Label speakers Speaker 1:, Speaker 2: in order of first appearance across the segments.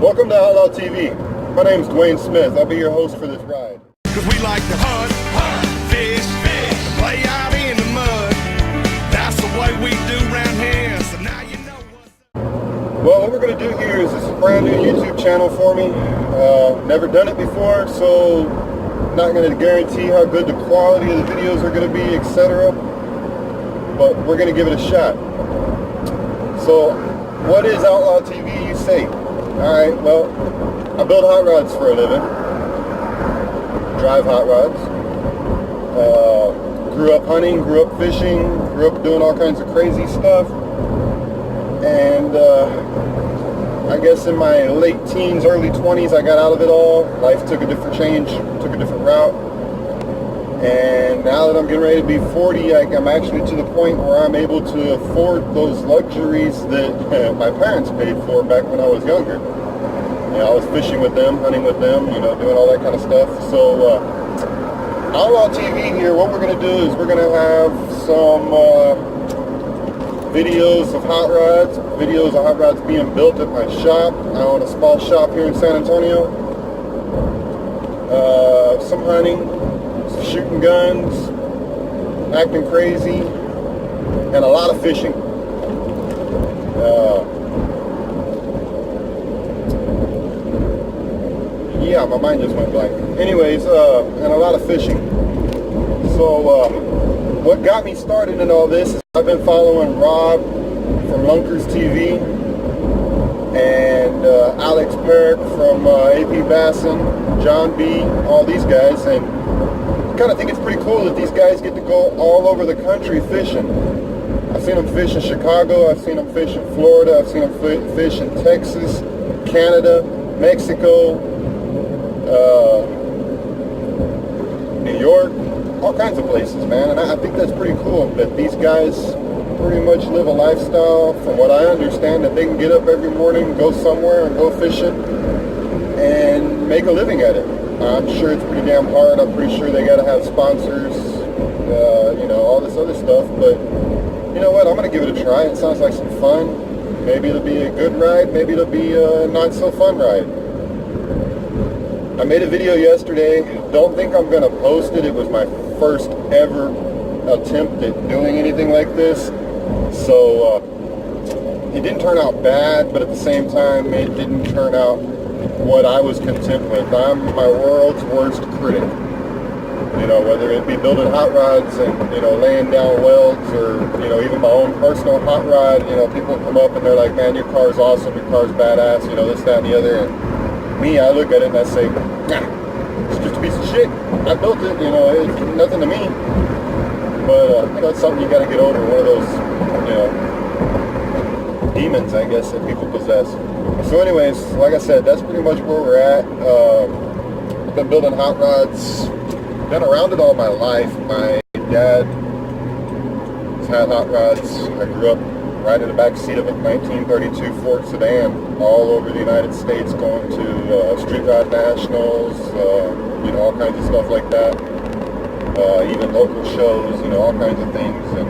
Speaker 1: Welcome to Outlaw TV. My name's Dwayne Smith. I'll be your host for this ride.
Speaker 2: Cause we like to hunt, fish, play out in the mud. That's the way we do around here, so now you know what's up.
Speaker 1: Well, what we're going to do here is this is a brand new YouTube channel for me. Never done it before, so not going to guarantee how good the quality of the videos are going to be, etc. But we're going to give it a shot. So, what is Outlaw TV, you say? Alright, well, I build hot rods for a living. Drive hot rods. Grew up hunting, grew up fishing, grew up doing all kinds of crazy stuff. And I guess in my late teens, early 20s, I got out of it all. Life took a different change, took a different route. And now that I'm getting ready to be 40, I'm actually to the point where I'm able to afford those luxuries that my parents paid for back when I was younger. You know, I was fishing with them, hunting with them, you know, doing all that kind of stuff. So, Outlaw TV here, what we're going to do is we're going to have some videos of hot rods being built at my shop. I own a small shop here in San Antonio. Some hunting, some shooting guns, acting crazy, and a lot of fishing. Yeah, my mind just went blank. Anyways, and a lot of fishing. So, what got me started in all this is I've been following Rob from Lunkers TV and Alex Perrick from AP Bassin, John B, all these guys, and I kind of think it's pretty cool that these guys get to go all over the country fishing. I've seen them fish in Chicago, I've seen them fish in Florida, I've seen them fish in Texas, Canada, Mexico, New York, all kinds of places, man. And I think that's pretty cool that these guys pretty much live a lifestyle, from what I understand, that they can get up every morning, go somewhere and go fishing and make a living at it. I'm sure it's pretty damn hard. I'm pretty sure they got to have sponsors, you know, all this other stuff. But you know what? I'm going to give it a try. It sounds like some fun. Maybe it'll be a good ride. Maybe it'll be a not so fun ride. I made a video yesterday. Don't think I'm going to post it. It was my first ever attempt at doing anything like this. So it didn't turn out bad, but at the same time, it didn't turn out what I was content with. I'm my world's worst critic. You know, whether it be building hot rods and, you know, laying down welds, or, you know, even my own personal hot rod, you know, people come up and they're like, man, your car's awesome, your car's badass, you know, this, that, and the other. And me, I look at it and I say, nah, it's just a piece of shit. I built it, you know, it's nothing to me. But, you know, it's something you got to get over, one of those, you know, demons, I guess, that people possess. So anyways, like I said, that's pretty much where we're at. I've been building hot rods, been around it all my life. My dad has had hot rods. I grew up right in the back seat of a 1932 Ford sedan all over the United States, going to street rod nationals, you know, all kinds of stuff like that. Even local shows, you know, all kinds of things. And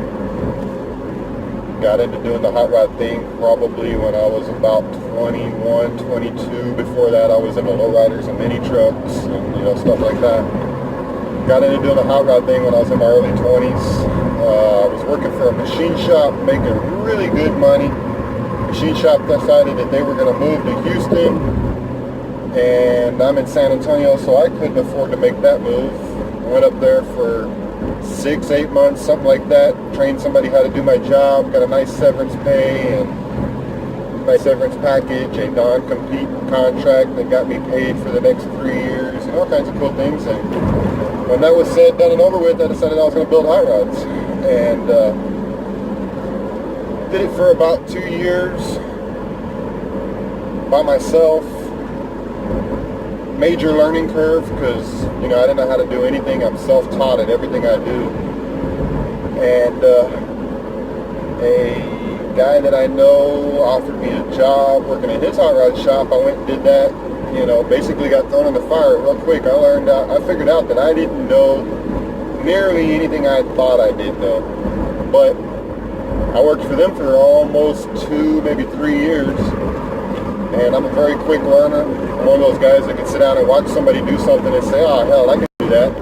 Speaker 1: got into doing the hot rod thing probably when I was about 21, 22. Before that, I was into lowriders and mini trucks and, you know, stuff like that. Got into doing the hot rod thing when I was in my early 20s. I was working for a machine shop, making really good money. Machine shop decided that they were going to move to Houston, and I'm in San Antonio, so I couldn't afford to make that move. I went up there for 6-8 months, something like that, trained somebody how to do my job, got a nice severance pay and nice severance package, a non-compete contract that got me paid for the next 3 years, and all kinds of cool things. And when that was said, done, and over with, I decided I was going to build hot rods. And did it for about 2 years by myself. Major learning curve, because, you know, I didn't know how to do anything. I'm self-taught at everything I do. And a guy that I know offered me a job working in his hot rod shop. I went and did that. You know, basically got thrown in the fire real quick. I figured out that I didn't know nearly anything I thought I did know. But I worked for them for almost 2, maybe 3 years. And I'm a very quick learner. I'm one of those guys that can sit down and watch somebody do something and say, oh hell, I can do that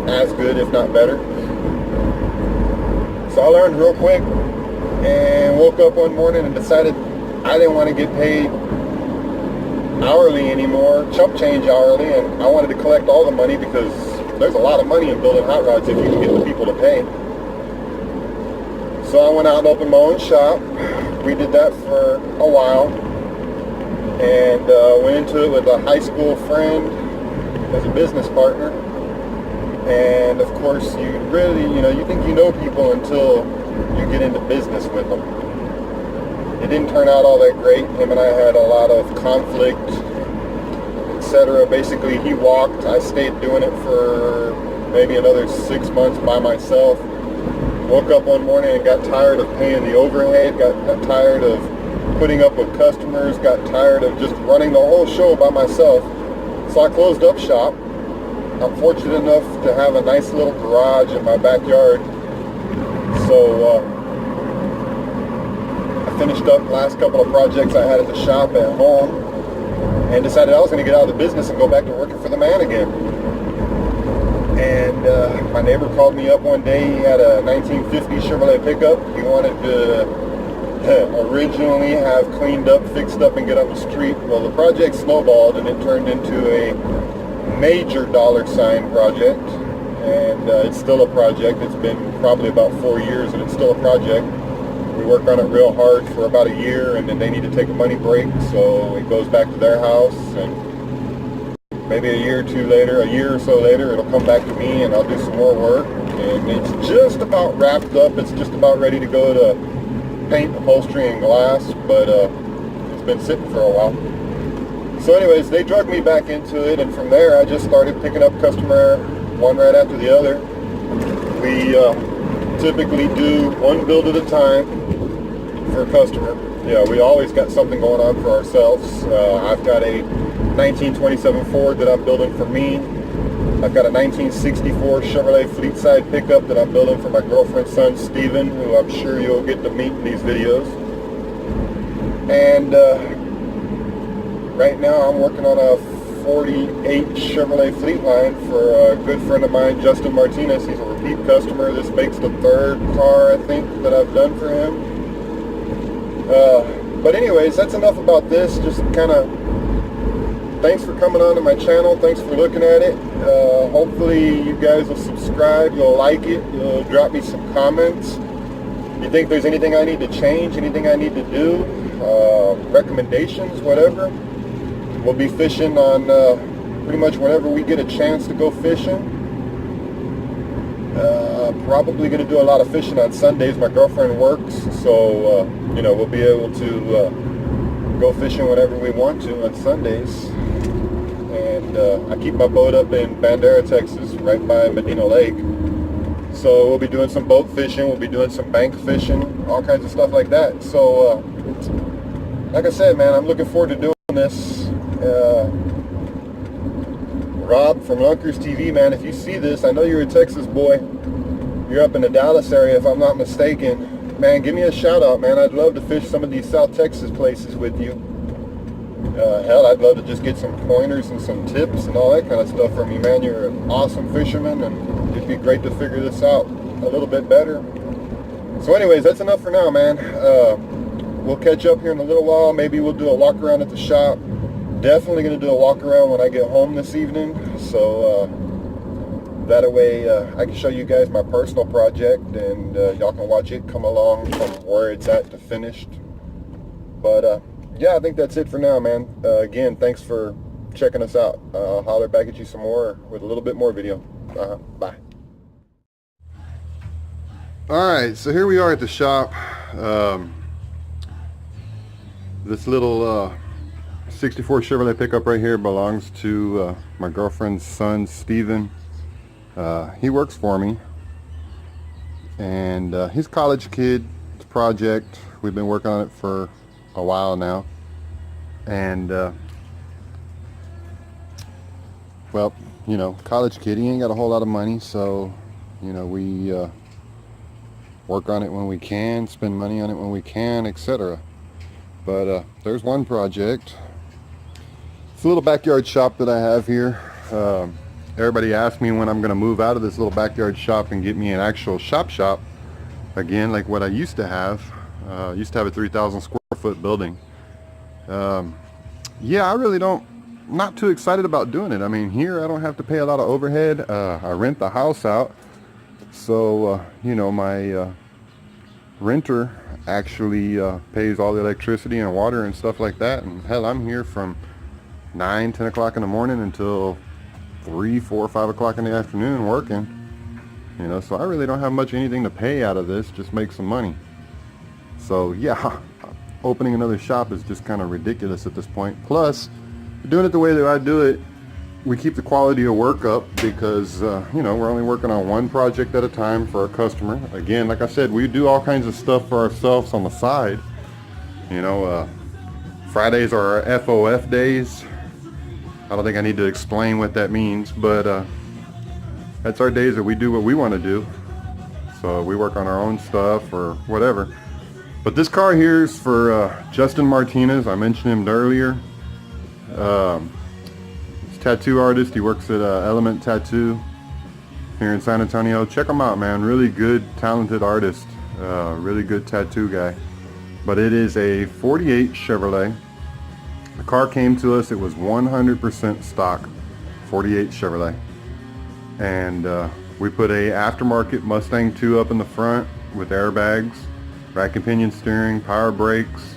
Speaker 1: as good, if not better. So I learned real quick and woke up one morning and decided I didn't want to get paid hourly anymore, chump change hourly, and I wanted to collect all the money because there's a lot of money in building hot rods if you can get the people to pay. So I went out and opened my own shop. We did that for a while and went into it with a high school friend as a business partner. And of course, you really, you think you know people until you get into business with them. It didn't turn out all that great. Him and I had a lot of conflict, etc. Basically, he walked. I stayed doing it for maybe another 6 months by myself. Woke up one morning and got tired of paying the overhead, got tired of putting up with customers, got tired of just running the whole show by myself. So I closed up shop. I'm fortunate enough to have a nice little garage in my backyard. So I finished up the last couple of projects I had at the shop at home and decided I was going to get out of the business and go back to working for the man again. And my neighbor called me up one day. He had a 1950 Chevrolet pickup. He wanted to originally have cleaned up, fixed up, and get on the street. Well, the project snowballed and it turned into a major dollar sign project. And it's still a project. It's been probably about 4 years and it's still a project. We work on it real hard for about a year and then they need to take a money break. So it goes back to their house, and maybe a year or so later, it'll come back to me and I'll do some more work. And it's just about wrapped up. It's just about ready to go to paint, upholstery, and glass, but it's been sitting for a while. So anyways, they drug me back into it, and from there I just started picking up customer one right after the other. We typically do one build at a time for a customer. Yeah, we always got something going on for ourselves. I've got a 1927 Ford that I'm building for me. I've got a 1964 Chevrolet fleet side pickup that I'm building for my girlfriend's son Steven, who I'm sure you'll get to meet in these videos. And right now I'm working on a 48 Chevrolet fleet line for a good friend of mine, Justin Martinez. He's a repeat customer. This makes the third car, I think, that I've done for him. But anyways, that's enough about this. Just kind of thanks for coming on to my channel. Thanks for looking at it. Hopefully you guys will subscribe. You'll like it. You'll drop me some comments. You think there's anything I need to change, anything I need to do, recommendations, whatever. We'll be fishing on pretty much whenever we get a chance to go fishing. Probably going to do a lot of fishing on Sundays. My girlfriend works, so we'll be able to go fishing whenever we want to on Sundays. And I keep my boat up in Bandera, Texas, right by Medina Lake. So we'll be doing some boat fishing, we'll be doing some bank fishing, all kinds of stuff like that. So like I said, man, I'm looking forward to doing this. Rob from Lunkers TV, man, if you see this, I know you're a Texas boy. You're up in the Dallas area, if I'm not mistaken. Man, give me a shout out, man. I'd love to fish some of these South Texas places with you. Hell, I'd love to just get some pointers and some tips and all that kind of stuff from you, man. You're an awesome fisherman, and it'd be great to figure this out a little bit better. So anyways, that's enough for now, man. We'll catch up here in a little while. Maybe we'll do a walk around at the shop. Definitely going to do a walk around when I get home this evening. So that way I can show you guys my personal project, and y'all can watch it come along from where it's at to finished. But yeah, I think that's it for now, man. Again, thanks for checking us out. I'll holler back at you some more with a little bit more video. Bye. Alright, so here we are at the shop. This little 64 Chevrolet pickup right here belongs to my girlfriend's son, Steven. He works for me, and he's a college kid. It's a project. We've been working on it for a while now, and well, college kid, he ain't got a whole lot of money, so we work on it when we can, spend money on it when we can, etc. But there's one project It's a little backyard shop that I have here. Everybody asks me when I'm going to move out of this little backyard shop and get me an actual shop again, like what I used to have. Used to have a 3,000 square foot building. Yeah, I really not too excited about doing it. I mean, here I don't have to pay a lot of overhead. I rent the house out, so you know, my renter actually pays all the electricity and water and stuff like that. And hell, I'm here from 9-10 o'clock in the morning until 3, 4, 5 o'clock in the afternoon working. You know, so I really don't have much anything to pay out of this, just make some money. So yeah, opening another shop is just kind of ridiculous at this point. Plus, doing it the way that I do it, we keep the quality of work up because you know, we're only working on one project at a time for our customer. Again, like I said, we do all kinds of stuff for ourselves on the side. You know, Fridays are our FOF days. I don't think I need to explain what that means, but that's our days that we do what we want to do. So we work on our own stuff or whatever. But this car here is for Justin Martinez. I mentioned him earlier. He's a tattoo artist. He works at Element Tattoo here in San Antonio. Check him out, man. Really good, talented artist. Really good tattoo guy. But it is a 48 Chevrolet. The car came to us, it was 100% stock 48 Chevrolet. And we put a aftermarket Mustang 2 up in the front with airbags, rack and pinion steering, power brakes.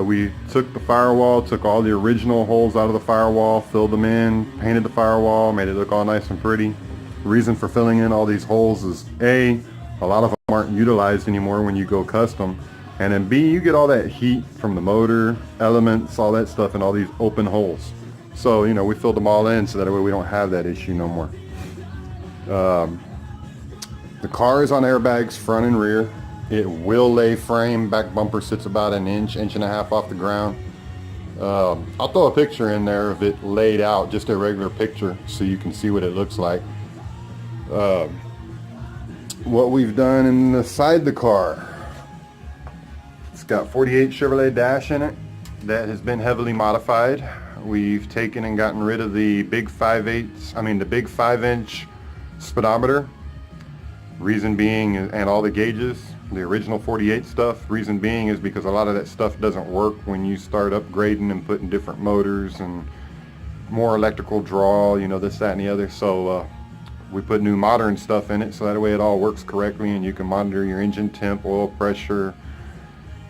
Speaker 1: We took the firewall, took all the original holes out of the firewall, filled them in, painted the firewall, made it look all nice and pretty. The reason for filling in all these holes is A, a lot of them aren't utilized anymore when you go custom. And then B, you get all that heat from the motor, elements, all that stuff in all these open holes. So, you know, we filled them all in so that way we don't have that issue no more. The car is on airbags front and rear. It will lay frame. Back bumper sits about an inch and a half off the ground. I'll throw a picture in there of it laid out, just a regular picture, so you can see what it looks like. What we've done inside the car. It's got 48 Chevrolet dash in it that has been heavily modified. We've taken and gotten rid of the big 5-inch speedometer. Reason being, and all the gauges, the original 48 stuff. Reason being is because a lot of that stuff doesn't work when you start upgrading and putting different motors and more electrical draw, you know, this, that, and the other. So we put new modern stuff in it so that way it all works correctly and you can monitor your engine temp, oil pressure,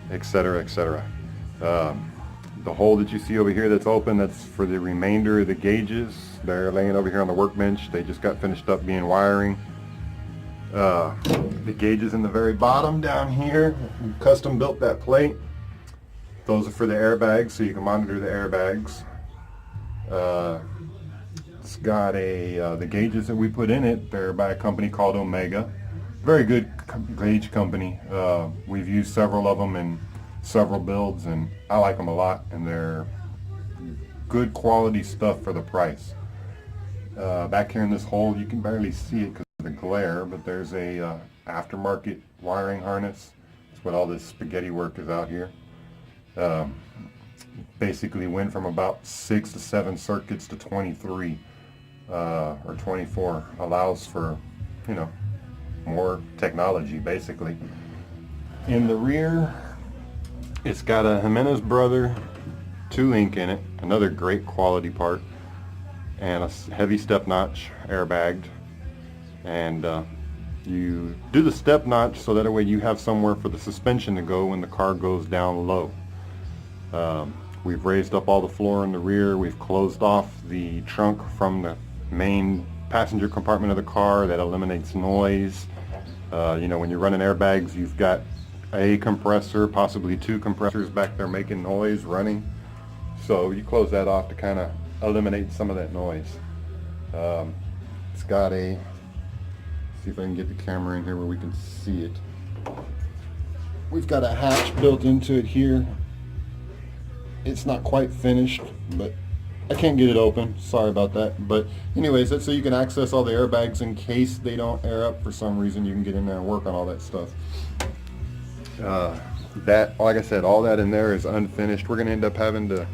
Speaker 1: etc., etc. The hole that you see over here that's open, that's for the remainder of the gauges. They're laying over here on the workbench. They just got finished up being wiring. The gauges in the very bottom down here, we custom built that plate. Those are for the airbags, so you can monitor the airbags. It's got the gauges that we put in it, they're by a company called Omega. Very good gauge company. We've used several of them in several builds and I like them a lot, and they're good quality stuff for the price. Back here in this hole, you can barely see it because of the glare, but there's a aftermarket wiring harness. That's what all this spaghetti work is out here. Basically went from about 6 to 7 circuits to 23 or 24. Allows for, you know, more technology basically. In the rear, it's got a Jimenez Brother 2-link in it, another great quality part, and a heavy step notch, airbagged. And you do the step notch so that way you have somewhere for the suspension to go when the car goes down low. We've raised up all the floor in the rear. We've closed off the trunk from the main passenger compartment of the car. That eliminates noise. You know, when you're running airbags, you've got a compressor, possibly 2 compressors back there making noise, running. So you close that off to kind of eliminate some of that noise. It's got a, see if I can get the camera in here where we can see it. We've got a hatch built into it here. It's not quite finished, but I can't get it open. Sorry about that. But anyways, that's so you can access all the airbags in case they don't air up for some reason. You can get in there and work on all that stuff. That, like I said, all that in there is unfinished. We're going to end up having to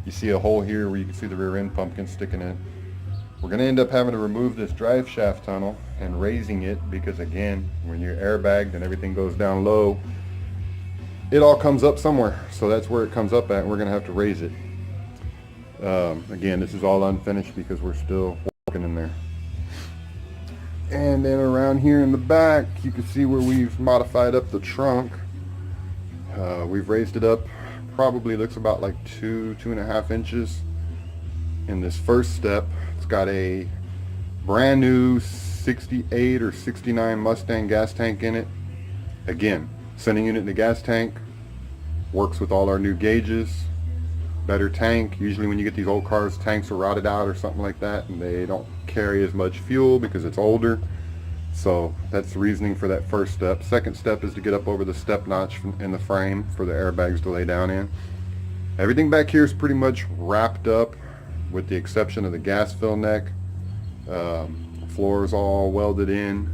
Speaker 1: You see a hole here where you can see the rear end pumpkin sticking in. We're going to end up having to remove this drive shaft tunnel and raising it because, again, when you're airbagged and everything goes down low, it all comes up somewhere. So that's where it comes up at, and we're going to have to raise it. Again, this is all unfinished because we're still working in there. And then around here in the back, you can see where we've modified up the trunk. We've raised it up, probably looks about like 2.5 inches. In this first step, it's got a brand new 68 or 69 Mustang gas tank in it. Again, sending unit in the gas tank, works with all our new gauges, better tank. Usually when you get these old cars, tanks are rotted out or something like that, and they don't carry as much fuel because it's older. So that's the reasoning for that first step. Second step is to get up over the step notch in the frame for the airbags to lay down in. Everything back here is pretty much wrapped up with the exception of the gas fill neck. Floor is all welded in,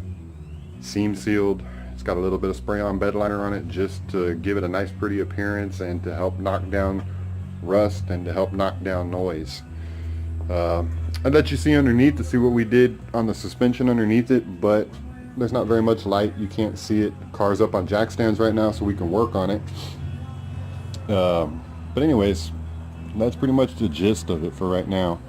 Speaker 1: seam sealed. It's got a little bit of spray-on bed liner on it just to give it a nice pretty appearance and to help knock down rust and to help knock down noise. I'd let you see underneath to see what we did on the suspension underneath it, but there's not very much light. You can't see it. The car's up on jack stands right now so we can work on it. But anyways, that's pretty much the gist of it for right now.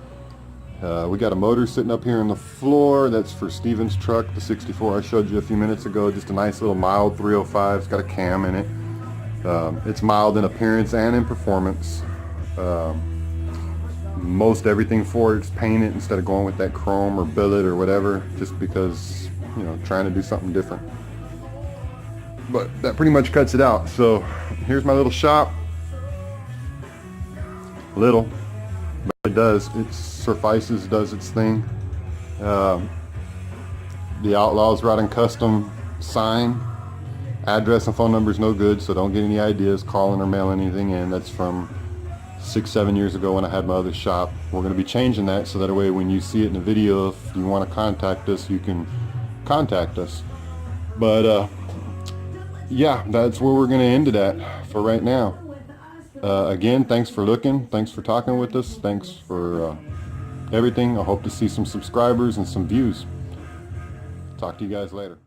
Speaker 1: We got a motor sitting up here on the floor. That's for Steven's truck, the 64 I showed you a few minutes ago. Just a nice little mild 305. It's got a cam in it. It's mild in appearance and in performance. Most everything for it's painted instead of going with that chrome or billet or whatever, just because, you know, trying to do something different. But that pretty much cuts it out. So here's my little shop. Little, but it does. It suffices, does its thing. The Outlaws Rod Kustom sign, address and phone number is no good, so don't get any ideas calling or mailing anything in. That's from 6-7 years ago when I had my other shop. We're going to be changing that so that way when you see it in the video, if you want to contact us, you can contact us. But yeah, that's where we're going to end it at for right now. Again, thanks for looking, thanks for talking with us, thanks for everything. I hope to see some subscribers and some views. Talk to you guys later.